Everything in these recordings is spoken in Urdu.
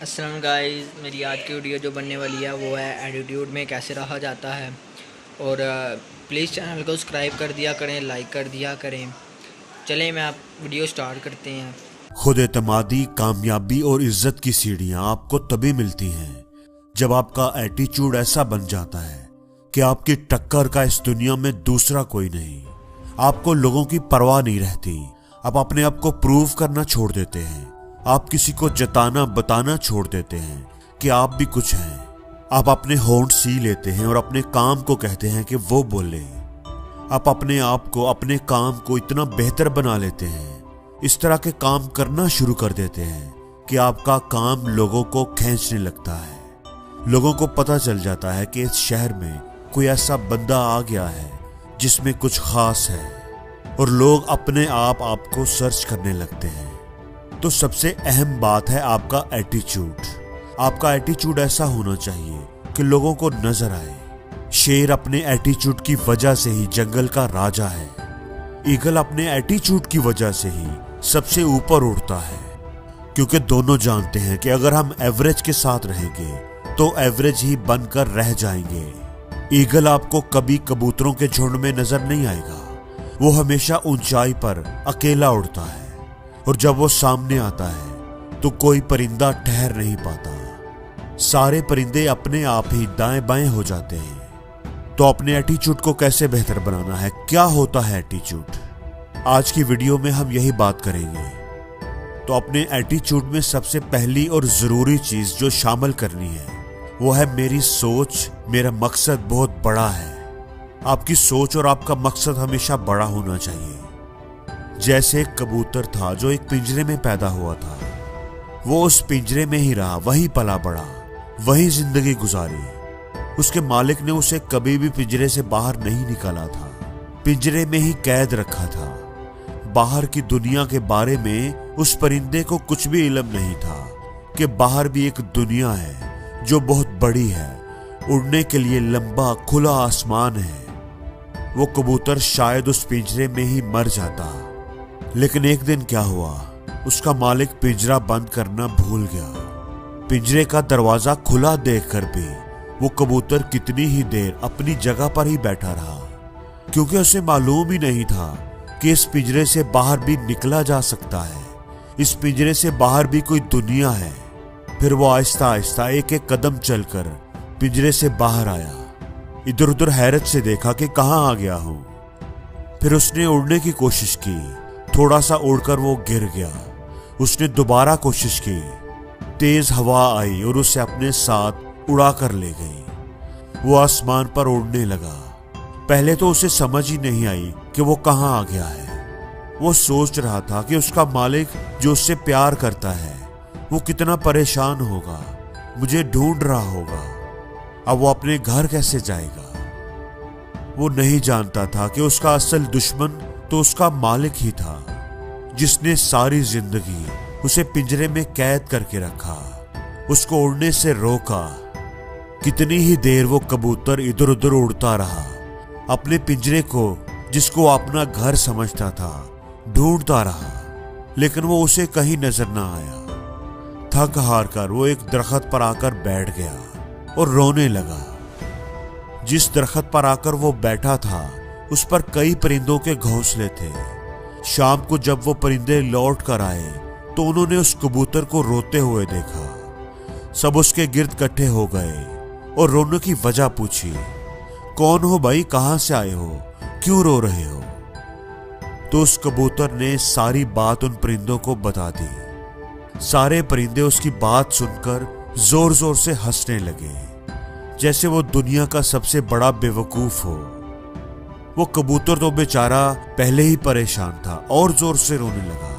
السلام گائز، میری آج کی ویڈیو جو بننے والی ہے وہ ہے ایٹیٹیوڈ میں کیسے رہا جاتا ہے، اور پلیز چینل کو سبسکرائب کر دیا کریں، لائک کر دیا کریں۔ چلیں میں آپ ویڈیو سٹارٹ کرتے ہیں۔ خود اعتمادی، کامیابی اور عزت کی سیڑھیاں آپ کو تبھی ملتی ہیں جب آپ کا ایٹیٹیوڈ ایسا بن جاتا ہے کہ آپ کی ٹکر کا اس دنیا میں دوسرا کوئی نہیں۔ آپ کو لوگوں کی پرواہ نہیں رہتی، آپ اپنے آپ کو پروو کرنا چھوڑ دیتے ہیں، آپ کسی کو جتانا بتانا چھوڑ دیتے ہیں کہ آپ بھی کچھ ہیں۔ آپ اپنے ہونٹ سی لیتے ہیں اور اپنے کام کو کہتے ہیں کہ وہ بولے۔ آپ اپنے آپ کو، اپنے کام کو اتنا بہتر بنا لیتے ہیں، اس طرح کے کام کرنا شروع کر دیتے ہیں کہ آپ کا کام لوگوں کو کھینچنے لگتا ہے۔ لوگوں کو پتہ چل جاتا ہے کہ اس شہر میں کوئی ایسا بندہ آ گیا ہے جس میں کچھ خاص ہے، اور لوگ اپنے آپ کو سرچ کرنے لگتے ہیں۔ تو سب سے اہم بات ہے آپ کا ایٹیٹیوڈ۔ آپ کا ایٹیٹیوڈ ایسا ہونا چاہیے کہ لوگوں کو نظر آئے۔ شیر اپنے ایٹیٹیوڈ کی وجہ سے ہی جنگل کا راجا ہے۔ ایگل اپنے ایٹیٹیوڈ کی وجہ سے ہی سب سے اوپر اڑتا ہے، کیونکہ دونوں جانتے ہیں کہ اگر ہم ایوریج کے ساتھ رہیں گے تو ایوریج ہی بن کر رہ جائیں گے۔ ایگل آپ کو کبھی کبوتروں کے جھنڈ میں نظر نہیں آئے گا، وہ ہمیشہ اونچائی پر اکیلا اڑتا ہے، اور جب وہ سامنے آتا ہے تو کوئی پرندہ ٹھہر نہیں پاتا۔ سارے پرندے اپنے آپ ہی دائیں بائیں ہو جاتے ہیں۔ تو اپنے ایٹیٹیوڈ کو کیسے بہتر بنانا ہے، کیا ہوتا ہے ایٹیٹیوڈ، آج کی ویڈیو میں ہم یہی بات کریں گے۔ تو اپنے ایٹیٹیوڈ میں سب سے پہلی اور ضروری چیز جو شامل کرنی ہے وہ ہے میری سوچ۔ میرا مقصد بہت بڑا ہے۔ آپ کی سوچ اور آپ کا مقصد ہمیشہ بڑا ہونا چاہیے۔ جیسے ایک کبوتر تھا جو ایک پنجرے میں پیدا ہوا تھا، وہ اس پنجرے میں ہی رہا، وہی پلا بڑا، وہی زندگی گزاری۔ اس کے مالک نے اسے کبھی بھی پنجرے سے باہر نہیں نکالا تھا، پنجرے میں ہی قید رکھا تھا۔ باہر کی دنیا کے بارے میں اس پرندے کو کچھ بھی علم نہیں تھا کہ باہر بھی ایک دنیا ہے جو بہت بڑی ہے، اڑنے کے لیے لمبا کھلا آسمان ہے۔ وہ کبوتر شاید اس پنجرے میں ہی مر جاتا، لیکن ایک دن کیا ہوا، اس کا مالک پنجرا بند کرنا بھول گیا۔ پنجرے کا دروازہ کھلا دیکھ کر بھی وہ کبوتر کتنی ہی دیر اپنی جگہ پر ہی بیٹھا رہا، کیونکہ اسے معلوم ہی نہیں تھا کہ اس پنجرے سے باہر بھی نکلا جا سکتا ہے، اس پنجرے سے باہر بھی کوئی دنیا ہے۔ پھر وہ آہستہ آہستہ ایک ایک قدم چل کر پنجرے سے باہر آیا، ادھر ادھر حیرت سے دیکھا کہ کہاں آ گیا ہوں۔ پھر اس نے اڑنے کی کوشش کی، تھوڑا سا اڑ کر وہ گر گیا۔ اس نے دوبارہ کوشش کی، تیز ہوا آئی اور اسے اپنے ساتھ اڑا کر لے گئی۔ وہ آسمان پر اڑنے لگا۔ پہلے تو اسے سمجھ ہی نہیں آئی کہ وہ کہاں آ گیا ہے۔ وہ سوچ رہا تھا کہ اس کا مالک جو اس سے پیار کرتا ہے وہ کتنا پریشان ہوگا، مجھے ڈھونڈ رہا ہوگا، اب وہ اپنے گھر کیسے جائے گا۔ وہ نہیں جانتا تھا کہ اس کا اصل دشمن تو اس کا مالک ہی تھا، جس نے ساری زندگی اسے پنجرے میں قید کر کے رکھا، اس کو اڑنے سے روکا۔ کتنی ہی دیر وہ کبوتر ادھر ادھر اڑتا رہا، اپنے پنجرے کو جس کو اپنا گھر سمجھتا تھا ڈھونڈتا رہا، لیکن وہ اسے کہیں نظر نہ آیا۔ تھک ہار کر وہ ایک درخت پر آ کر بیٹھ گیا اور رونے لگا۔ جس درخت پر آ کر وہ بیٹھا تھا اس پر کئی پرندوں کے گھونسلے تھے۔ شام کو جب وہ پرندے لوٹ کر آئے تو انہوں نے اس کبوتر کو روتے ہوئے دیکھا۔ سب اس کے گرد اکٹھے ہو گئے اور رونے کی وجہ پوچھی، کون ہو بھائی، کہاں سے آئے ہو، کیوں رو رہے ہو؟ تو اس کبوتر نے ساری بات ان پرندوں کو بتا دی۔ سارے پرندے اس کی بات سن کر زور زور سے ہنسنے لگے، جیسے وہ دنیا کا سب سے بڑا بے وقوف ہو۔ وہ کبوتر تو بیچارہ پہلے ہی پریشان تھا اور زور سے رونے لگا۔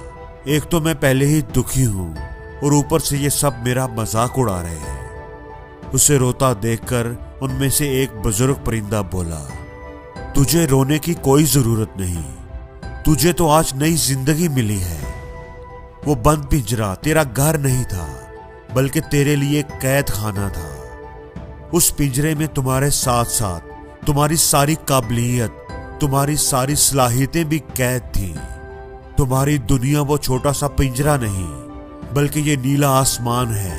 ایک تو میں پہلے ہی دکھی ہوں اور اوپر سے یہ سب میرا مذاق اڑا رہے ہیں۔ اسے روتا دیکھ کر ان میں سے ایک بزرگ پرندہ بولا، تجھے رونے کی کوئی ضرورت نہیں، تجھے تو آج نئی زندگی ملی ہے۔ وہ بند پنجرا تیرا گھر نہیں تھا، بلکہ تیرے لیے قید خانہ تھا۔ اس پنجرے میں تمہارے ساتھ ساتھ تمہاری ساری قابلیت، تمہاری ساری صلاحیتیں بھی قید تھیں۔ تمہاری دنیا وہ چھوٹا سا پنجرا نہیں، بلکہ یہ نیلا آسمان ہے،